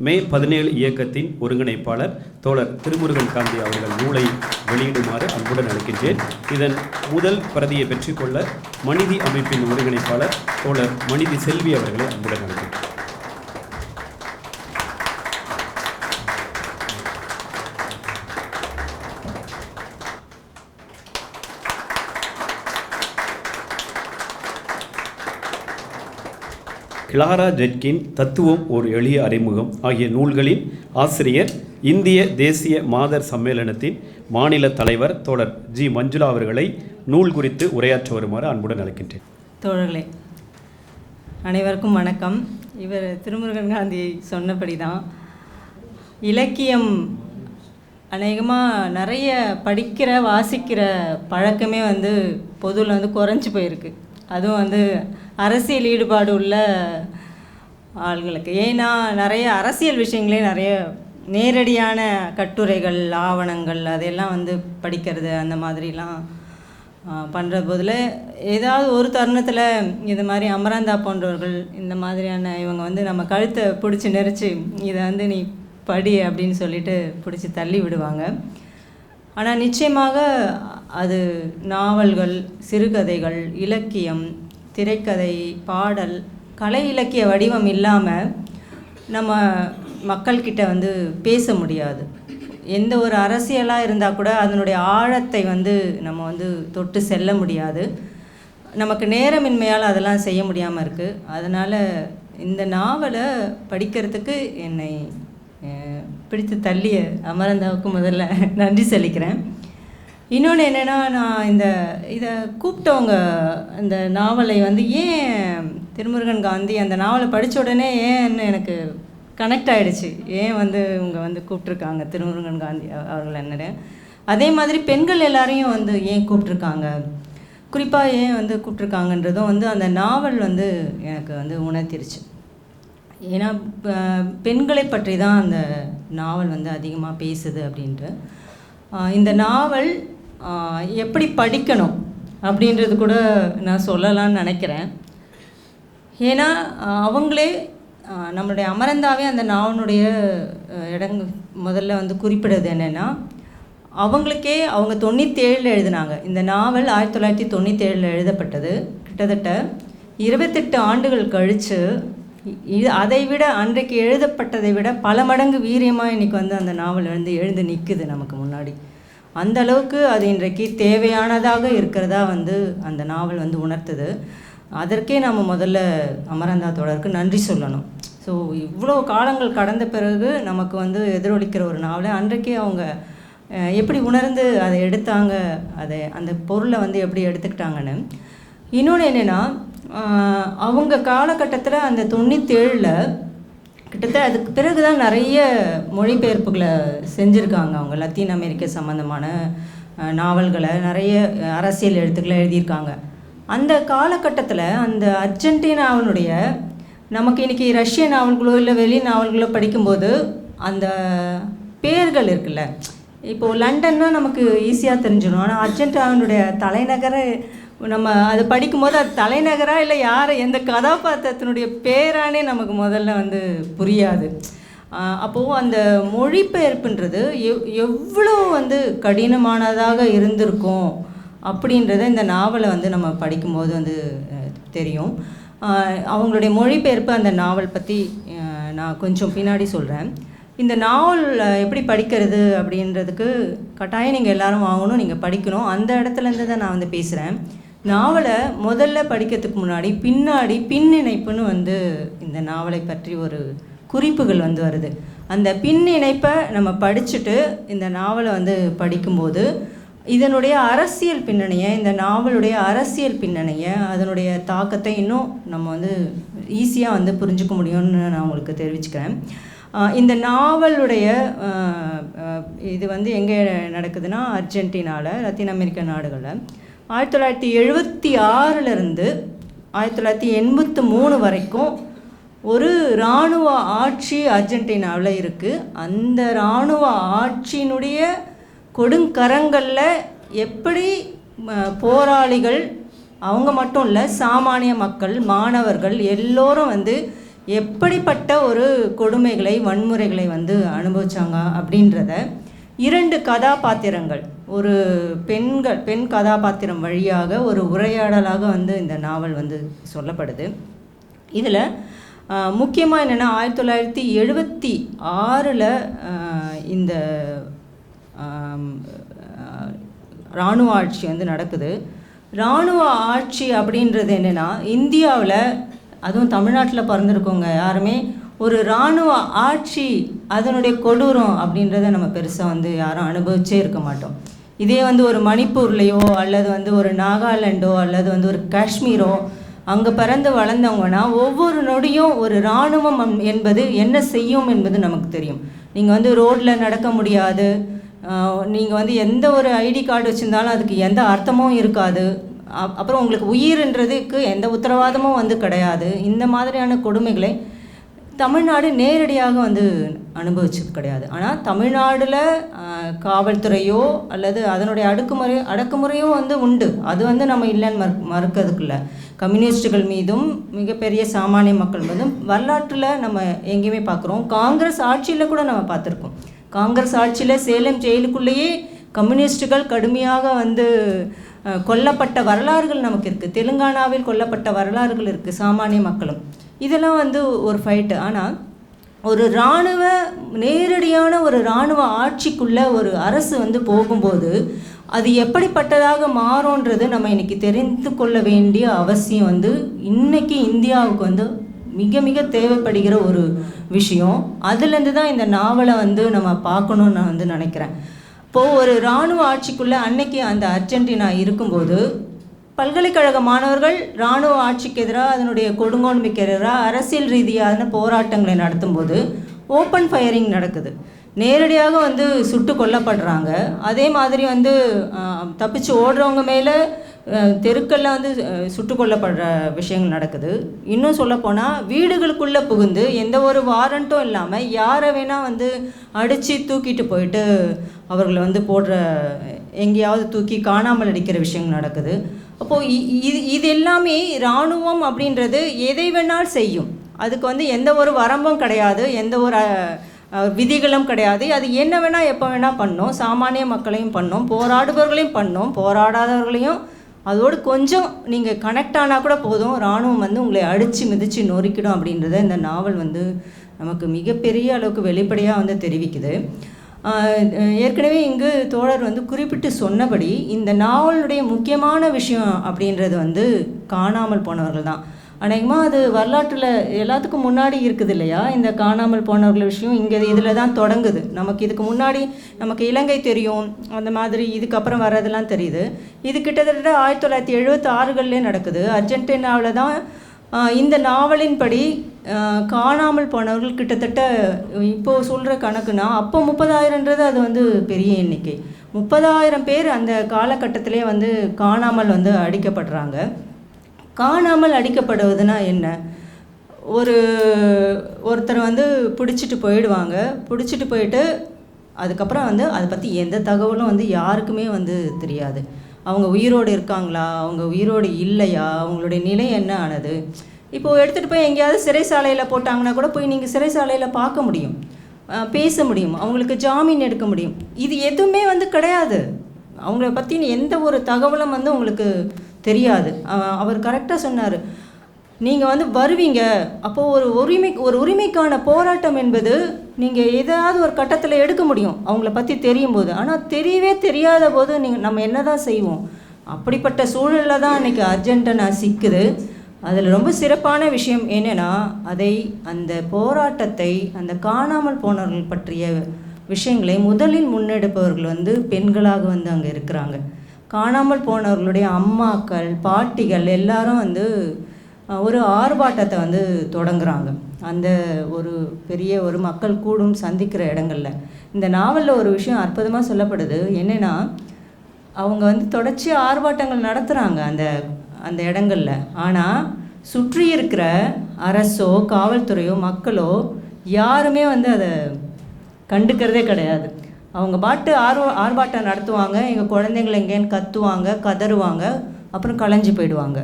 மே 17 இயக்கத்தின் ஒருங்கிணைப்பாளர் தோழர் திருமுருகன் காந்தி அவர்கள் நூலை வெளியிடுமாறு அன்புடன் அழைக்கின்றேன். இதன் முதல் பிரதியை பெற்றுக்கொள்ள மனிதி அமைப்பின் ஒருங்கிணைப்பாளர் தோழர் மனிதி செல்வி அவர்களை அன்புடன் அழைக்கின்றேன். கிளாரா ஜெட்கின் தத்துவம் ஒரு எளிய அறிமுகம் ஆகிய நூல்களின் ஆசிரியர், இந்திய தேசிய மாதர் சம்மேளனத்தின் மாநில தலைவர் தோழர் ஜி மஞ்சுளா அவர்களை நூல் குறித்து உரையாற்ற வருமாறு அன்புடன் அழைக்கின்றேன். தோழர்களே அனைவருக்கும் வணக்கம். இவர் திருமுருகன் காந்தி சொன்னபடி தான் இலக்கியம் அநேகமாக நிறைய படிக்கிற வாசிக்கிற பழக்கமே பொதுவில் குறைஞ்சி போயிருக்கு. அதுவும் அரசியல் ஈடுபாடு உள்ள ஆளுங்களுக்கு. ஏன்னா நிறைய அரசியல் விஷயங்களே நிறைய நேரடியான கட்டுரைகள், ஆவணங்கள் அதெல்லாம் படிக்கிறது அந்த மாதிரிலாம் பண்ணுற போதில் ஏதாவது ஒரு தருணத்தில் இது மாதிரி அமராந்தா போன்றவர்கள் இந்த மாதிரியான இவங்க நம்ம கழுத்தை பிடிச்சி நெரிச்சு இதை நீ படி அப்படின்னு சொல்லிட்டு பிடிச்சி தள்ளி விடுவாங்க. ஆனால் நிச்சயமாக அது நாவல்கள், சிறுகதைகள், இலக்கியம், திரைக்கதை, பாடல், கலை இலக்கிய வடிவம் இல்லாமல் நம்ம மக்கள்கிட்ட பேச முடியாது. எந்த ஒரு அரசியலாக இருந்தால் கூட அதனுடைய ஆழத்தை நம்ம தொட்டு செல்ல முடியாது. நமக்கு நேரமின்மையால் அதெல்லாம் செய்ய முடியாமல் இருக்குது. அதனால் இந்த நாவலை படிக்கிறதுக்கு என்னை பிடித்து தள்ளிய அமரந்தாவுக்கு முதல்ல நன்றி சொல்லிக்கிறேன். இன்னொன்று என்னென்னா, நான் இதை கூப்பிட்டவங்க இந்த நாவலை ஏன் திருமுருகன் காந்தி அந்த நாவலை படித்த உடனே ஏன்னு எனக்கு கனெக்ட் ஆகிடுச்சு. ஏன் இவங்க கூப்பிட்ருக்காங்க திருமுருகன் காந்தி அவர்கள் என்னன்னு. அதே மாதிரி பெண்கள் எல்லாரையும் ஏன் கூப்பிட்ருக்காங்க, குறிப்பாக ஏன் கூப்பிட்ருக்காங்கன்றதும் அந்த நாவல் எனக்கு உணர்த்திருச்சு. ஏன்னா பெண்களை பற்றி தான் அந்த நாவல் அதிகமாக பேசுது அப்படின்ட்டு. இந்த நாவல் எப்படி படிக்கணும் அப்படின்றது கூட நான் சொல்லலான்னு நினைக்கிறேன். ஏன்னா அவங்களே நம்மளுடைய அமரந்தாவே அந்த நாவனுடைய முதல்ல குறிப்பிடுறது என்னென்னா, அவங்களுக்கே அவங்க 97 எழுதினாங்க. இந்த நாவல் 1997 எழுதப்பட்டது. கிட்டத்தட்ட 28 ஆண்டுகள் கழித்து அதை விட அன்றைக்கு எழுதப்பட்டதை விட பல மடங்கு வீரியமாக இன்றைக்கி அந்த நாவல் எழுந்து நிற்குது நமக்கு முன்னாடி. அந்த அளவுக்கு அது இன்றைக்கு தேவையானதாக இருக்கிறதா அந்த நாவல் உணர்த்துது. அதற்கே நம்ம முதல்ல அமரந்தா தோழருக்கு நன்றி சொல்லணும். ஸோ இவ்வளோ காலங்கள் கடந்த பிறகு நமக்கு எதிரொலிக்கிற ஒரு நாவலை அன்றைக்கே அவங்க எப்படி உணர்ந்து அதை எடுத்தாங்க, அதை அந்த பொருளை எப்படி எடுத்துக்கிட்டாங்கன்னு. இன்னொன்று என்னென்னா, அவங்க காலகட்டத்தில் அந்த 97 கிட்டத்தட்ட அதுக்கு பிறகு தான் நிறைய மொழிபெயர்ப்புகளை செஞ்சுருக்காங்க. அவங்க லத்தீன் அமெரிக்க சம்மந்தமான நாவல்களை, நிறைய அரசியல் எழுத்துக்களை எழுதியிருக்காங்க. அந்த காலகட்டத்தில் அந்த அர்ஜென்டினாவினுடைய நமக்கு இன்றைக்கி ரஷ்ய நாவல்களோ இல்லை வெளி நாவல்களோ படிக்கும்போது அந்த பேர்கள் இருக்குல்ல, இப்போது லண்டன்னா நமக்கு ஈஸியாக தெரிஞ்சிடும். ஆனால் அர்ஜென்டினாவினுடைய தலைநகரை நம்ம அது படிக்கும்போது அது தலைநகராக இல்லை யார் எந்த கதாபாத்திரத்தினுடைய பேரானே நமக்கு முதல்ல புரியாது. அப்போது அந்த மொழிபெயர்ப்புன்றது எவ்வளோ கடினமானதாக இருந்திருக்கும் அப்படின்றத இந்த நாவலை நம்ம படிக்கும்போது தெரியும். அவங்களுடைய மொழிபெயர்ப்பு அந்த நாவல் பற்றி நான் கொஞ்சம் பின்னாடி சொல்கிறேன். இந்த நாவல் எப்படி படிக்கிறது அப்படின்றதுக்கு கட்டாயம் நீங்கள் எல்லோரும் வாங்கணும், நீங்கள் படிக்கணும். அந்த இடத்துலேருந்து தான் நான் பேசுகிறேன். நாவலை முதல்ல படிக்கிறதுக்கு முன்னாடி பின்னாடி பின்னிணைப்புன்னு இந்த நாவலை பற்றி ஒரு குறிப்புகள் வருது. அந்த பின்னிணைப்பை நம்ம படிச்சுட்டு இந்த நாவலை படிக்கும்போது இதனுடைய அரசியல் பின்னணியை, இந்த நாவலுடைய அரசியல் பின்னணியை, அதனுடைய தாக்கத்தை இன்னும் நம்ம ஈஸியாக புரிஞ்சுக்க முடியும்னு நான் உங்களுக்கு தெரிவிச்சுக்கிறேன். இந்த நாவலுடைய இது எங்கே நடக்குதுன்னா, அர்ஜென்டினாவில், லத்தீன் அமெரிக்க நாடுகளில் 1976 1983 வரைக்கும் ஒரு இராணுவ ஆட்சி அர்ஜென்டினாவில் இருக்குது. அந்த இராணுவ ஆட்சியினுடைய கொடுங்கரங்களில் எப்படி போராளிகள், அவங்க மட்டும் இல்லை, சாமானிய மக்கள், மாணவர்கள் எல்லோரும் எப்படிப்பட்ட ஒரு கொடுமைகளை வன்முறைகளை வந்து அனுபவிச்சாங்க அப்படின்றத 2 கதாபாத்திரங்கள், ஒரு பெண் கதாபாத்திரம் வழியாக ஒரு உரையாடலாக வந்து இந்த நாவல் வந்து சொல்லப்படுது. இதில் முக்கியமாக என்னென்னா 1976 இந்த இராணுவ ஆட்சி வந்து நடக்குது. இராணுவ ஆட்சி அப்படின்றது என்னென்னா, இந்தியாவில் அதுவும் தமிழ்நாட்டில் பிறந்திருக்கவங்க யாருமே ஒரு இராணுவ ஆட்சி அதனுடைய கொடூரம் அப்படின்றத நம்ம பெருசாக வந்து யாரும் அனுபவிச்சே இருக்க மாட்டோம். இதே வந்து ஒரு மணிப்பூர்லேயோ அல்லது வந்து ஒரு நாகாலாண்டோ அல்லது வந்து ஒரு காஷ்மீரோ அங்கே பிறந்து வளர்ந்தவங்கன்னா ஒவ்வொரு நொடியும் ஒரு இராணுவம் என்பது என்ன செய்யும் என்பது நமக்கு தெரியும். நீங்கள் வந்து ரோட்டில் நடக்க முடியாது, நீங்கள் வந்து எந்த ஒரு ஐடி கார்டு வச்சுருந்தாலும் அதுக்கு எந்த அர்த்தமும் இருக்காது. அப்புறம் உங்களுக்கு உயிர்ன்றதுக்கு எந்த உத்தரவாதமும் வந்து கிடையாது. இந்த மாதிரியான கொடுமைகளை தமிழ்நாடு நேரடியாக வந்து அனுபவிச்சது கிடையாது. ஆனால் தமிழ்நாடில் காவல்துறையோ அல்லது அதனுடைய அடக்குமுறையோ வந்து உண்டு. அது வந்து நம்ம இல்லைன்னு மறுக்கிறதுக்குள்ள கம்யூனிஸ்டுகள் மீதும் மிகப்பெரிய சாமானிய மக்கள் மீதும் வரலாற்றில் நம்ம எங்கேயுமே பார்க்குறோம். காங்கிரஸ் ஆட்சியில் கூட நம்ம பார்த்துருக்கோம். காங்கிரஸ் ஆட்சியில் சேலம் ஜெயிலுக்குள்ளேயே கம்யூனிஸ்டுகள் கடுமையாக வந்து கொல்லப்பட்ட வரலாறுகள் நமக்கு இருக்குது. தெலுங்கானாவில் கொல்லப்பட்ட வரலாறுகள் இருக்குது சாமானிய மக்களும். இதெல்லாம் வந்து ஒரு ஃபைட்டு. ஆனால் ஒரு நேரடியான ஒரு இராணுவ ஆட்சிக்குள்ளே ஒரு அரசு வந்து போகும்போது அது எப்படிப்பட்டதாக மாறும்ன்றது நம்ம இன்றைக்கி தெரிந்து கொள்ள வேண்டிய அவசியம் வந்து இன்றைக்கி இந்தியாவுக்கு வந்து மிக மிக தேவைப்படுகிற ஒரு விஷயம். அதுலேருந்து தான் இந்த நாவலை வந்து நம்ம பார்க்கணுன்னு நான் வந்து நினைக்கிறேன். இப்போது ஒரு இராணுவ ஆட்சிக்குள்ளே அன்னைக்கு அந்த அர்ஜென்டினா இருக்கும்போது பல்கலைக்கழக மாணவர்கள் இராணுவ ஆட்சிக்கு எதிராக அதனுடைய கொடுங்கோன்மைக்கு எதிராக அரசியல் ரீதியான போராட்டங்களை நடத்தும்போது ஓப்பன் ஃபயரிங் நடக்குது. நேரடியாக வந்து சுட்டு கொல்லப்படுறாங்க. அதே மாதிரி வந்து தப்பிச்சு ஓடுறவங்க மேலே தெருக்களில் வந்து சுட்டு கொல்லப்படுற விஷயங்கள் நடக்குது. இன்னும் சொல்லப்போனால் வீடுகளுக்குள்ளே புகுந்து எந்த ஒரு வாரண்ட்டும் இல்லாமல் யாரை வேணால் வந்து அடித்து தூக்கிட்டு போயிட்டு அவர்களை வந்து எங்கேயாவது தூக்கி காணாமல் அடிக்கிற விஷயங்கள் நடக்குது. அப்போது இது எல்லாமே இராணுவம் அப்படின்றது எதை வேணால் செய்யும். அதுக்கு வந்து எந்த ஒரு வரம்பும் கிடையாது, எந்த ஒரு விதிகளும் கிடையாது. அது என்ன வேணால் எப்போ வேணால் பண்ணோம். சாமானிய மக்களையும் பண்ணோம், போராடுபவர்களையும் பண்ணோம், போராடாதவர்களையும். அதோடு கொஞ்சம் நீங்கள் கனெக்ட் ஆனால் கூட போதும், இராணுவம் வந்து உங்களை அடித்து மிதித்து நொறுக்கிடும் அப்படின்றத இந்த நாவல் வந்து நமக்கு மிகப்பெரிய அளவுக்கு வெளிப்படையாக வந்து தெரிவிக்குது. ஏற்கனவே இங்கு தோழர் வந்து குறிப்பிட்டு சொன்னபடி இந்த நாவலுடைய முக்கியமான விஷயம் அப்படின்றது வந்து காணாமல் போனவர்கள் தான். அநேகமாக அது வரலாற்றில் எல்லாத்துக்கும் முன்னாடி இருக்குது இல்லையா? இந்த காணாமல் போனவர்கள் விஷயம் இதில் தான் தொடங்குது. நமக்கு இதுக்கு முன்னாடி நமக்கு இலங்கை தெரியும், அந்த மாதிரி இதுக்கப்புறம் வர்றதெல்லாம் தெரியுது. இது கிட்டத்தட்ட 1976 நடக்குது. அர்ஜென்டினாவில் தான் இந்த நாவலின்படி காணாமல் போனவர்கள் கிட்டத்தட்ட இப்போது சொல்கிற கணக்குனா அப்போ 30,000ன்றது அது வந்து பெரிய எண்ணிக்கை. 30,000 பேர் அந்த காலகட்டத்திலே வந்து காணாமல் வந்து அடிக்கப்படுறாங்க. காணாமல் அடிக்கப்படுவதுனா என்ன? ஒருத்தர் வந்து பிடிச்சிட்டு போயிட்டு அதுக்கப்புறம் வந்து அதை பற்றி எந்த தகவலும் வந்து யாருக்குமே வந்து தெரியாது. அவங்க உயிரோடு இருக்காங்களா, அவங்க உயிரோடு இல்லையா, அவங்களுடைய நிலை என்ன ஆனது. இப்போது எடுத்துகிட்டு போய் எங்கேயாவது சிறைசாலையில் போட்டாங்கன்னா கூட போய் நீங்கள் சிறைசாலையில் பார்க்க முடியும், பேச முடியும், அவங்களுக்கு ஜாமீன் எடுக்க முடியும். இது எதுவுமே வந்து கிடையாது. அவங்கள பற்றின எந்த ஒரு தகவலும் வந்து உங்களுக்கு தெரியாது. அவர் கரெக்டாக சொன்னார். நீங்கள் வந்து வருவீங்க, அப்போது ஒரு உரிமைக்கான போராட்டம் என்பது நீங்கள் ஏதாவது ஒரு கட்டத்தில் எடுக்க முடியும் அவங்கள பற்றி தெரியும் போது. ஆனால் தெரியவே தெரியாத போது நம்ம என்ன தான் செய்வோம்? அப்படிப்பட்ட சூழலில் தான் இன்றைக்கி அர்ஜென்டினா சிக்குது. அதில் ரொம்ப சிறப்பான விஷயம் என்னென்னா, அந்த போராட்டத்தை, அந்த காணாமல் போனவர்கள் பற்றிய விஷயங்களை முதலில் முன்னெடுப்பவர்கள் வந்து பெண்களாக வந்து அங்கே இருக்கிறாங்க. காணாமல் போனவர்களுடைய அம்மாக்கள், பாட்டிகள் எல்லாரும் வந்து ஒரு ஆர்ப்பாட்டத்தை வந்து தொடங்குறாங்க. அந்த ஒரு பெரிய ஒரு மக்கள் கூடும் சந்திக்கிற இடங்கள்ல இந்த நாவலில் ஒரு விஷயம் அற்புதமாக சொல்லப்படுது. என்னென்னா, அவங்க வந்து தொடர்ச்சி ஆர்ப்பாட்டங்கள் நடத்துகிறாங்க அந்த இடங்கள்ல. ஆனால் சுற்றி இருக்கிற அரசோ காவல்துறையோ மக்களோ யாருமே வந்து அதை கண்டுக்கிறதே கிடையாது. அவங்க பாட்டு ஆர்ப்பாட்டம் நடத்துவாங்க, எங்கள் குழந்தைங்களை எங்கேன்னு கத்துவாங்க, கதறுவாங்க, அப்புறம் கலைஞ்சு போயிடுவாங்க.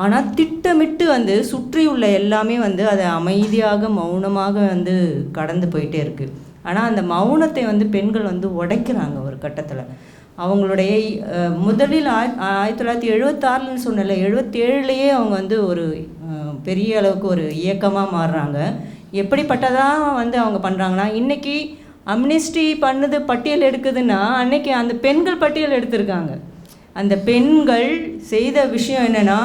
ஆனால் திட்டமிட்டு வந்து சுற்றியுள்ள எல்லாமே வந்து அதை அமைதியாக மௌனமாக வந்து கடந்து போயிட்டே இருக்குது. ஆனால் அந்த மௌனத்தை வந்து பெண்கள் வந்து உடைக்கிறாங்க ஒரு கட்டத்தில். அவங்களுடைய முதலில் 1976 சொன்னல, 77 அவங்க வந்து ஒரு பெரிய அளவுக்கு ஒரு இயக்கமாக மாறுறாங்க. எப்படிப்பட்டதாக வந்து அவங்க பண்ணுறாங்கன்னா, இன்றைக்கி அம்னிஸ்டி பண்ணுது பட்டியல் எடுக்குதுன்னா அன்றைக்கி அந்த பெண்கள் பட்டியல் எடுத்திருக்காங்க. அந்த பெண்கள் செய்த விஷயம் என்னென்னா,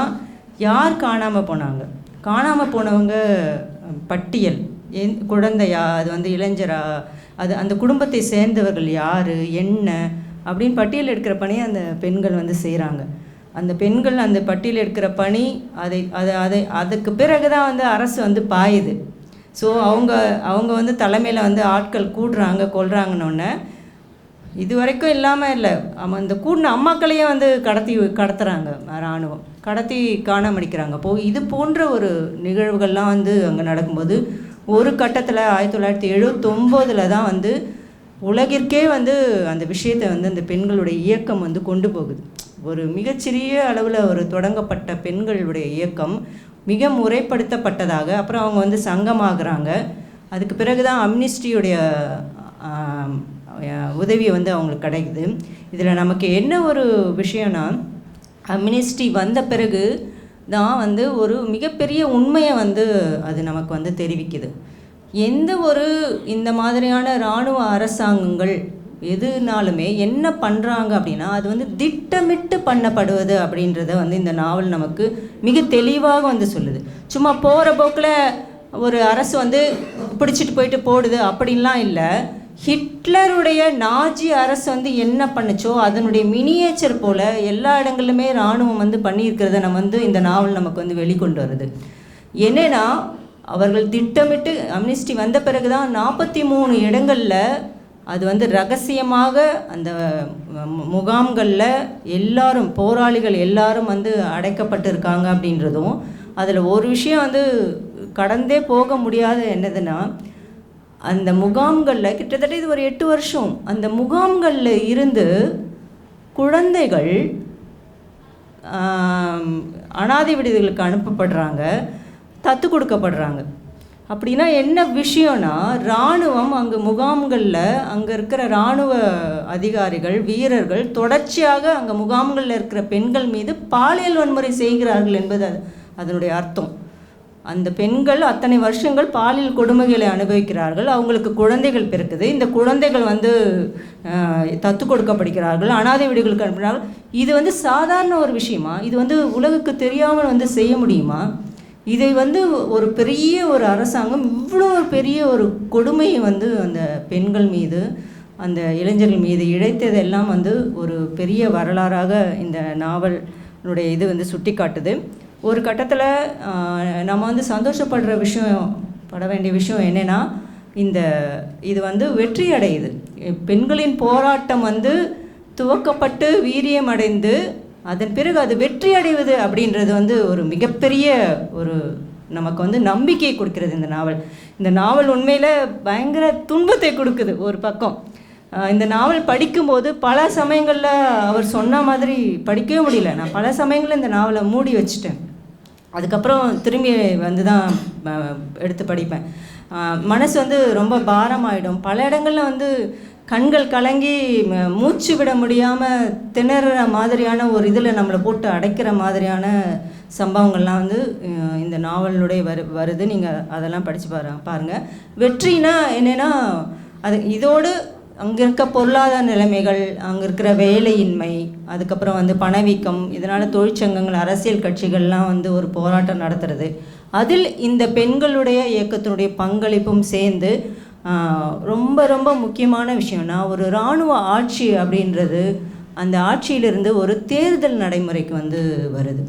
யார் காணாமல் போனாங்க, காணாமல் போனவங்க பட்டியல், குழந்தையா, அது வந்து இளைஞரா, அது அந்த குடும்பத்தை சேர்ந்தவர்கள் யார் என்ன அப்படின்னு பட்டியல் எடுக்கிற பணியை அந்த பெண்கள் வந்து செய்கிறாங்க. அந்த பெண்கள் அந்த பட்டியல் எடுக்கிற பணி அதுக்கு பிறகு தான் வந்து அரசு வந்து பாயுது. ஸோ அவங்க வந்து தலைமையில் வந்து ஆட்கள் கூடுறாங்க, கொள்கிறாங்கன்னொன்னே இது வரைக்கும் இல்லாமல் இல்லை, அந்த கூடின அம்மாக்களையே வந்து கடத்துறாங்க இராணுவம், கடத்தி காணாமடிக்கிறாங்க. இது போன்ற ஒரு நிகழ்வுகள்லாம் வந்து அங்கே நடக்கும்போது ஒரு கட்டத்தில் 1979 தான் வந்து உலகிற்கே வந்து அந்த விஷயத்தை வந்து அந்த பெண்களுடைய இயக்கம் வந்து கொண்டு போகுது. ஒரு மிகச்சிறிய அளவில் ஒரு தொடங்கப்பட்ட பெண்களுடைய இயக்கம் மிக முறைப்படுத்தப்பட்டதாக, அப்புறம் அவங்க வந்து சங்கமாகறாங்க. அதுக்கு பிறகு தான் அம்னிஸ்டியுடைய உதவி வந்து அவங்களுக்கு கிடைக்குது. இதில் நமக்கு என்ன ஒரு விஷயம்னா, அம்னிஸ்டி வந்த பிறகு தான் வந்து ஒரு மிகப்பெரிய உண்மையை வந்து அது நமக்கு வந்து தெரிவிக்குது. எந்த ஒரு இந்த மாதிரியான இராணுவ அரசாங்கங்கள் எதுனாலுமே என்ன பண்ணுறாங்க அப்படின்னா, அது வந்து திட்டமிட்டு பண்ணப்படுவது அப்படின்றத வந்து இந்த நாவல் நமக்கு மிக தெளிவாக வந்து சொல்லுது. சும்மா போகிற போக்கில் ஒரு அரசு வந்து பிடிச்சிட்டு போயிட்டு போடுது அப்படின்லாம் இல்லை. ஹிட்லருடைய நாஜி அரசு வந்து என்ன பண்ணுச்சோ அதனுடைய மினியேச்சர் போல் எல்லா இடங்களிலுமே இராணுவம் வந்து பண்ணியிருக்கிறத நம்ம வந்து இந்த நாவல் நமக்கு வந்து வெளிக்கொண்டு வருது. என்னென்னா, அவர்கள் திட்டமிட்டு அம்னிஸ்டி வந்த பிறகு தான் 43 இடங்களில் அது வந்து ரகசியமாக அந்த முகாம்களில் எல்லாரும் போராளிகள் எல்லாரும் வந்து அடைக்கப்பட்டிருக்காங்க அப்படின்றதும், அதில் ஒரு விஷயம் வந்து கடந்தே போக முடியாத என்னதுன்னா, அந்த முகாம்களில் கிட்டத்தட்ட இது ஒரு 8 வருஷம் அந்த முகாம்களில் இருந்து குழந்தைகள் அனாதை விடுதிகளுக்கு அனுப்பப்படுறாங்க, தத்து கொடுக்கப்படுறாங்க. அப்படின்னா என்ன விஷயம்னா, இராணுவம் அங்கே முகாம்களில் அங்கே இருக்கிற இராணுவ அதிகாரிகள் வீரர்கள் தொடர்ச்சியாக அங்கே முகாம்களில் இருக்கிற பெண்கள் மீது பாலியல் வன்முறை செய்கிறார்கள் என்பது அதனுடைய அர்த்தம். அந்த பெண்கள் அத்தனை வருஷங்கள் பாலியல் கொடுமைகளை அனுபவிக்கிறார்கள், அவங்களுக்கு குழந்தைகள் பிறக்குது, இந்த குழந்தைகள் வந்து தத்து கொடுக்கப்படுகிறார்கள், அனாதை வீடுகளுக்கு அனுப்பினார்கள். இது வந்து சாதாரண ஒரு விஷயமா? இது வந்து உலகுக்கு தெரியாமல் வந்து செய்ய முடியுமா? இதை வந்து ஒரு பெரிய ஒரு அரசாங்கம் இவ்வளோ பெரிய ஒரு கொடுமையை வந்து அந்த பெண்கள் மீது அந்த இளைஞர்கள் மீது இழைத்ததெல்லாம் வந்து ஒரு பெரிய வரலாறாக இந்த நாவலுடைய இது வந்து சுட்டி காட்டுது. ஒரு கட்டத்தில் நம்ம வந்து சந்தோஷப்படுற விஷயம், பட வேண்டிய விஷயம் என்னென்னா, இது வந்து வெற்றி அடையுது. பெண்களின் போராட்டம் வந்து துவக்கப்பட்டு வீரியம் அடைந்து அதன் பிறகு அது வெற்றி அடைவது அப்படின்றது வந்து ஒரு மிகப்பெரிய ஒரு நமக்கு வந்து நம்பிக்கையை கொடுக்கிறது இந்த நாவல் உண்மையில் பயங்கர துன்பத்தை கொடுக்குது. ஒரு பக்கம் இந்த நாவல் படிக்கும்போது பல சமயங்களில் அவர் சொன்ன மாதிரி படிக்கவே முடியல. நான் பல சமயங்களில் இந்த நாவலை மூடி வச்சுட்டேன். அதுக்கப்புறம் திரும்பி வந்து தான் எடுத்து படிப்பேன். மனசு வந்து ரொம்ப பாரமாயிடும். பல இடங்களில் வந்து கண்கள் கலங்கி மூச்சு விட முடியாமல் திணற மாதிரியான ஒரு இதில் நம்மளை போட்டு அடைக்கிற மாதிரியான சம்பவங்கள்லாம் வந்து இந்த நாவலுடைய வருது. நீங்கள் அதெல்லாம் படித்து பாருங்கள். வெற்றினா என்னென்னா, அது இதோடு அங்கே இருக்க பொருளாதார நிலைமைகள், அங்கே இருக்கிற வேலையின்மை, அதுக்கப்புறம் வந்து பணவீக்கம், இதனால் தொழிற்சங்கங்கள் அரசியல் கட்சிகள்லாம் வந்து ஒரு போராட்டம் நடத்துறது, அதில் இந்த பெண்களுடைய இயக்கத்தினுடைய பங்களிப்பும் சேர்ந்து ரொம்ப ரொம்ப முக்கியமான விஷயம்னா, ஒரு இராணுவ ஆட்சி அப்படின்றது அந்த ஆட்சியிலிருந்து ஒரு தேர்தல் நடைமுறைக்கு வந்து வருது.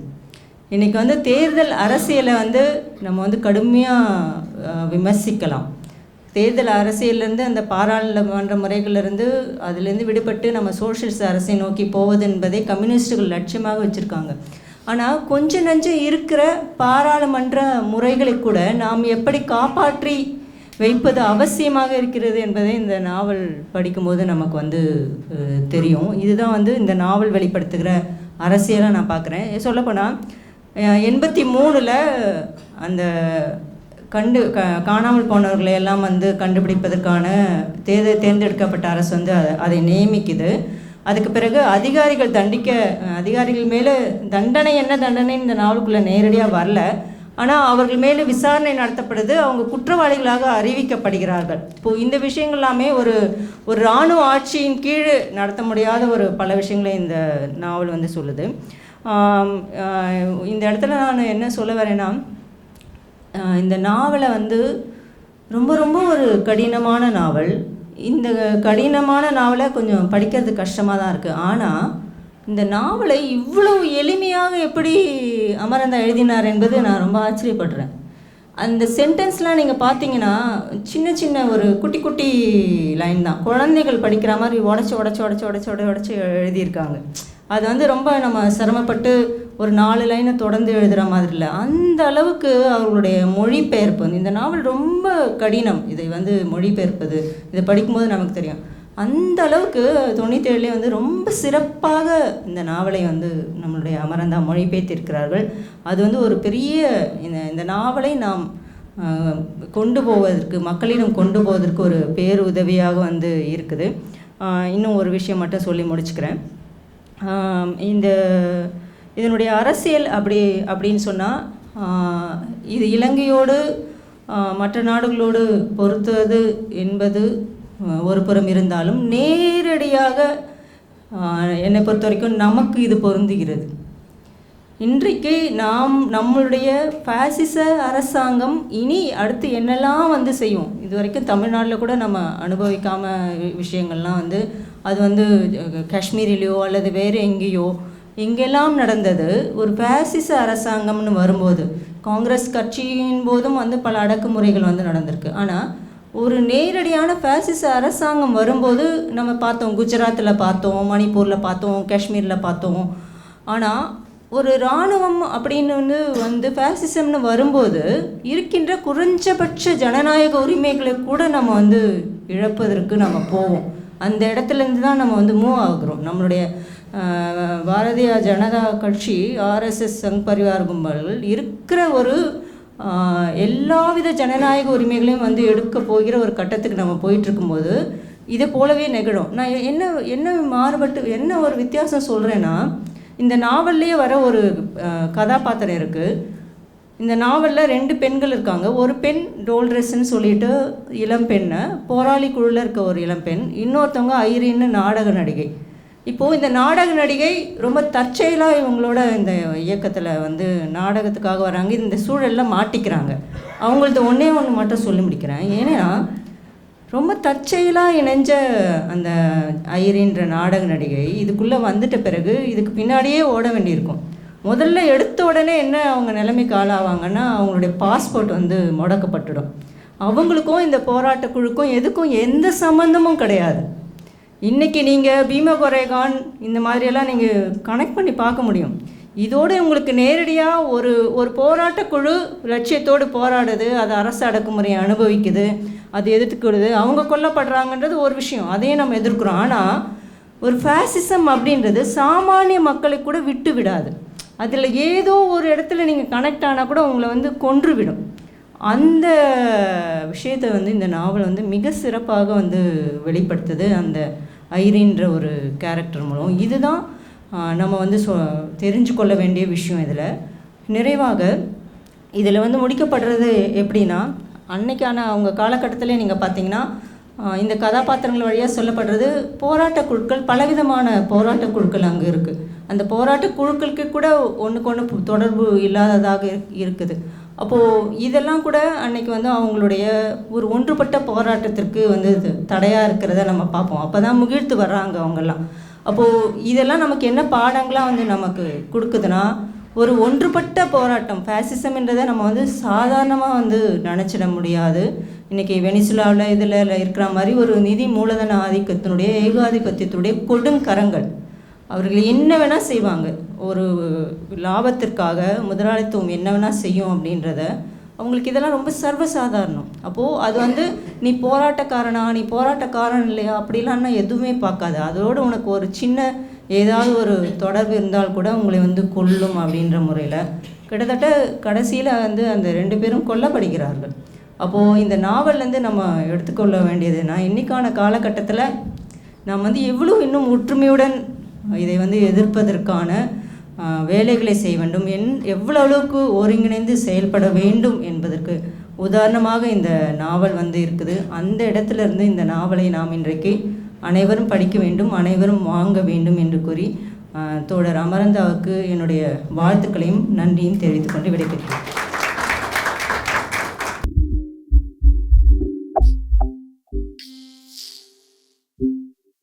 இன்றைக்கி வந்து தேர்தல் அரசியலை வந்து நம்ம வந்து கடுமையாக விமர்சிக்கலாம். தேர்தல் அரசியலேருந்து அந்த பாராளுமன்ற முறைகளிலிருந்து அதிலேருந்து விடுபட்டு நம்ம சோஷியலிச அரசை நோக்கி போவது என்பதை கம்யூனிஸ்டுகள் லட்சியமாக வச்சுருக்காங்க. ஆனால் கொஞ்சம் நஞ்சம் இருக்கிற பாராளுமன்ற முறைகளை கூட நாம் எப்படி காப்பாற்றி வைப்பது அவசியமாக இருக்கிறது என்பதை இந்த நாவல் படிக்கும்போது நமக்கு வந்து தெரியும். இதுதான் வந்து இந்த நாவல் வெளிப்படுத்துகிற அரசியலாக நான் பார்க்குறேன். சொல்லப்போனால் 83 அந்த காணாமல் போனவர்களை எல்லாம் வந்து கண்டுபிடிப்பதற்கான தேர்ந்தெடுக்கப்பட்ட அரசு வந்து அதை நியமிக்குது. அதுக்கு பிறகு அதிகாரிகள் மேலே தண்டனை என்ன தண்டனை இந்த நாவலுக்குள்ளே நேரடியாக வரல. ஆனால் அவர்கள் மேலே விசாரணை நடத்தப்படுது, அவங்க குற்றவாளிகளாக அறிவிக்கப்படுகிறார்கள். இப்போது இந்த விஷயங்கள் எல்லாமே ஒரு இராணுவ ஆட்சியின் கீழ் நடத்த முடியாத பல விஷயங்களை இந்த நாவல் வந்து சொல்லுது. இந்த இடத்துல நான் என்ன சொல்ல வரேன்னா, இந்த நாவலை வந்து ரொம்ப ரொம்ப ஒரு கடினமான நாவல். இந்த கடினமான நாவலை கொஞ்சம் படிக்கிறது கஷ்டமாக தான் இருக்குது. ஆனால் இந்த நாவலை இவ்வளவு எளிமையாக எப்படி அமரந்தா எழுதினார் என்பது நான் ரொம்ப ஆச்சரியப்படுறேன். அந்த சென்டென்ஸ்லாம் நீங்கள் பார்த்தீங்கன்னா சின்ன சின்ன ஒரு குட்டி குட்டி லைன் தான், குழந்தைகள் படிக்கிற மாதிரி உடச்சி எழுதியிருக்காங்க. அது வந்து ரொம்ப நம்ம சிரமப்பட்டு ஒரு 4 லைனை தொடர்ந்து எழுதுகிற மாதிரி இல்லை. அந்த அளவுக்கு அவர்களுடைய மொழிபெயர்ப்பு இந்த நாவல் ரொம்ப கடினம். இதை வந்து மொழிபெயர்ப்பது இதை படிக்கும்போது நமக்கு தெரியும். அந்த அளவுக்கு 97 வந்து ரொம்ப சிறப்பாக இந்த நாவலை வந்து நம்மளுடைய அமரந்தா மொழிபெயர்த்திருக்கிறார்கள். அது வந்து ஒரு பெரிய இந்த நாவலை நாம் கொண்டு போவதற்கு, மக்களிடம் கொண்டு போவதற்கு ஒரு பேருதவியாக வந்து இருக்குது. இன்னும் ஒரு விஷயம் மட்டும் சொல்லி முடிச்சுக்கிறேன். இதனுடைய அரசியல் அப்படின்னு சொன்னால், இது இலங்கையோடு மற்ற நாடுகளோடு பொறுத்தது என்பது ஒரு புறம் இருந்தாலும், நேரடியாக என்னை பொறுத்த வரைக்கும் நமக்கு இது பொருந்துகிறது. இன்றைக்கு நம்மளுடைய பாசிச அரசாங்கம் இனி அடுத்து என்னெல்லாம் வந்து செய்யும், இது வரைக்கும் தமிழ்நாட்டில் கூட நம்ம அனுபவிக்காமல் விஷயங்கள்லாம் வந்து அது வந்து காஷ்மீரிலேயோ அல்லது வேறு எங்கெல்லாம் நடந்தது. ஒரு பாசிச அரசாங்கம்னு வரும்போது காங்கிரஸ் கட்சியின் போதும் வந்து பல அடக்குமுறைகள் வந்து நடந்திருக்கு. ஆனால் ஒரு நேரடியான பாசிச அரசாங்கம் வரும்போது நம்ம பார்த்தோம், குஜராத்தில் பார்த்தோம், மணிப்பூரில் பார்த்தோம், காஷ்மீரில் பார்த்தோம். ஆனால் ஒரு இராணுவம் அப்படின்னு வந்து பாசிசம்னு வரும்போது இருக்கின்ற குறைஞ்சபட்ச ஜனநாயக உரிமைகளை கூட நம்ம வந்து இழப்பதற்கு நம்ம போவோம். அந்த இடத்துலேருந்து தான் நம்ம வந்து மூவ் ஆகுறோம். நம்மளுடைய பாரதிய ஜனதா கட்சி, ஆர்எஸ்எஸ், சங் பரிவார் கும்பல்கள் இருக்கிற ஒரு எல்லாவித ஜனநாயக உரிமைகளையும் வந்து எடுக்க போகிற ஒரு கட்டத்துக்கு நம்ம போயிட்டுருக்கும்போது இதை போலவே நிகழும். நான் என்ன ஒரு வித்தியாசம் சொல்கிறேன்னா, இந்த நாவல்லையே வர ஒரு கதாபாத்திரம் இருக்குது. இந்த நாவலில் 2 பெண்கள் இருக்காங்க. ஒரு பெண் டோல்ட்ரெஸ்ன்னு சொல்லிட்டு இளம் பெண்ணை, போராளி குழுவில் இருக்க ஒரு இளம்பெண், இன்னொருத்தவங்க ஐரின்னு நாடக நடிகை. இப்போது இந்த நாடக நடிகை ரொம்ப தற்செயலாக இவங்களோட இந்த இயக்கத்தில் வந்து நாடகத்துக்காக வராங்க. இந்த சூழலில் மாட்டிக்கிறாங்க. அவங்களது ஒன்றே மட்டும் சொல்லி முடிக்கிறேன். ஏன்னா ரொம்ப தற்செயலாக இணைஞ்ச அந்த ஐரின்ற நாடக நடிகை இதுக்குள்ளே வந்துட்ட பிறகு இதுக்கு பின்னாடியே ஓட வேண்டியிருக்கும். முதல்ல எடுத்த உடனே என்ன அவங்க நிலைமைக்கு ஆளாவாங்கன்னா, அவங்களுடைய பாஸ்போர்ட் வந்து முடக்கப்பட்டுடும். அவங்களுக்கும் இந்த போராட்ட குழுக்கும் எதுக்கும் எந்த சம்மந்தமும் கிடையாது. இன்றைக்கி நீங்கள் பீமா கொரேகான் இந்த மாதிரியெல்லாம் நீங்கள் கனெக்ட் பண்ணி பார்க்க முடியும். இதோடு உங்களுக்கு நேரடியாக ஒரு போராட்டக்குழு லட்சியத்தோடு போராடுது, அது அரசு அடக்குமுறையை அனுபவிக்குது, அது எதிர்த்துக்கிறது, அவங்க கொல்லப்படுறாங்கன்றது ஒரு விஷயம், அதையும் நம்ம எதிர்க்கிறோம். ஆனால் ஒரு ஃபேசிசம் அப்படின்றது சாமானிய மக்களை கூட விட்டு விடாது. அதில் ஏதோ ஒரு இடத்துல நீங்கள் கனெக்ட் ஆனால் கூட உங்களை வந்து கொன்றுவிடும். அந்த விஷயத்தை வந்து இந்த நாவல் வந்து மிக சிறப்பாக வந்து வெளிப்படுத்துது அந்த ஐரின்ற ஒரு கேரக்டர் மூலம். இதுதான் நம்ம வந்து தெரிஞ்சு கொள்ள வேண்டிய விஷயம். இதில் நிறைவாக இதில் வந்து முடிக்கப்படுறது எப்படின்னா, அன்னைக்கான அவங்க காலகட்டத்திலே நீங்கள் பார்த்தீங்கன்னா இந்த கதாபாத்திரங்கள் வழியாக சொல்லப்படுறது போராட்ட குழுக்கள், பலவிதமான போராட்ட குழுக்கள் அங்கே இருக்குது. அந்த போராட்ட குழுக்களுக்கு கூட ஒன்றுக்கு தொடர்பு இல்லாததாக இருக்குது. அப்போது இதெல்லாம் கூட அன்னைக்கு வந்து அவங்களுடைய ஒரு ஒன்றுபட்ட போராட்டத்திற்கு வந்து தடையாக இருக்கிறத நம்ம பார்ப்போம். அப்போ தான் முகிழ்த்து வர்றாங்க அவங்கெல்லாம். அப்போது இதெல்லாம் நமக்கு என்ன பாடங்களாக வந்து நமக்கு கொடுக்குதுன்னா, ஒரு ஒன்றுபட்ட போராட்டம், ஃபேசிசம்ன்றதை நம்ம வந்து சாதாரணமாக வந்து நினச்சிட முடியாது. இன்றைக்கி வெனிசுலாவில் இதில் இருக்கிற மாதிரி ஒரு நிதி மூலதன ஆதிக்கத்தினுடைய ஏகாதிபத்தியத்துடைய கொடுங்கரங்கள், அவர்கள் என்ன வேணால் செய்வாங்க. ஒரு லாபத்திற்காக முதலாளித்துவம் என்ன வேணால் செய்யும் அப்படின்றத அவங்களுக்கு இதெல்லாம் ரொம்ப சர்வசாதாரணம். அப்போது அது வந்து நீ போராட்டக்காரன் இல்லையா அப்படிலாம் எதுவுமே பார்க்காது. அதோடு உனக்கு ஒரு சின்ன ஏதாவது ஒரு தொடர்பு இருந்தால் கூட உங்களை வந்து கொல்லும் அப்படின்ற முறையில் கிட்டத்தட்ட கடைசியில் வந்து அந்த 2 பேரும் கொல்லப்படுகிறார்கள். அப்போது இந்த நாவல்லேருந்து நம்ம எடுத்துக்கொள்ள வேண்டியதுன்னா, இன்றைக்கான காலகட்டத்தில் நாம் வந்து எவ்வளோ இன்னும் ஒற்றுமையுடன் இதை வந்து எதிர்ப்பதற்கான வேலைகளை செய்ய வேண்டும், எவ்வளோ அளவுக்கு ஒருங்கிணைந்து செயல்பட வேண்டும் என்பதற்கு உதாரணமாக இந்த நாவல் வந்து இருக்குது. அந்த இடத்துல இருந்து இந்த நாவலை நாம் இன்றைக்கு அனைவரும் படிக்க வேண்டும், அனைவரும் வாங்க வேண்டும் என்று கூறி தோழர் அமரந்தாவுக்கு என்னுடைய வாழ்த்துக்களையும் நன்றியும் தெரிவித்துக்கொண்டு விடைபெறுகிறேன்.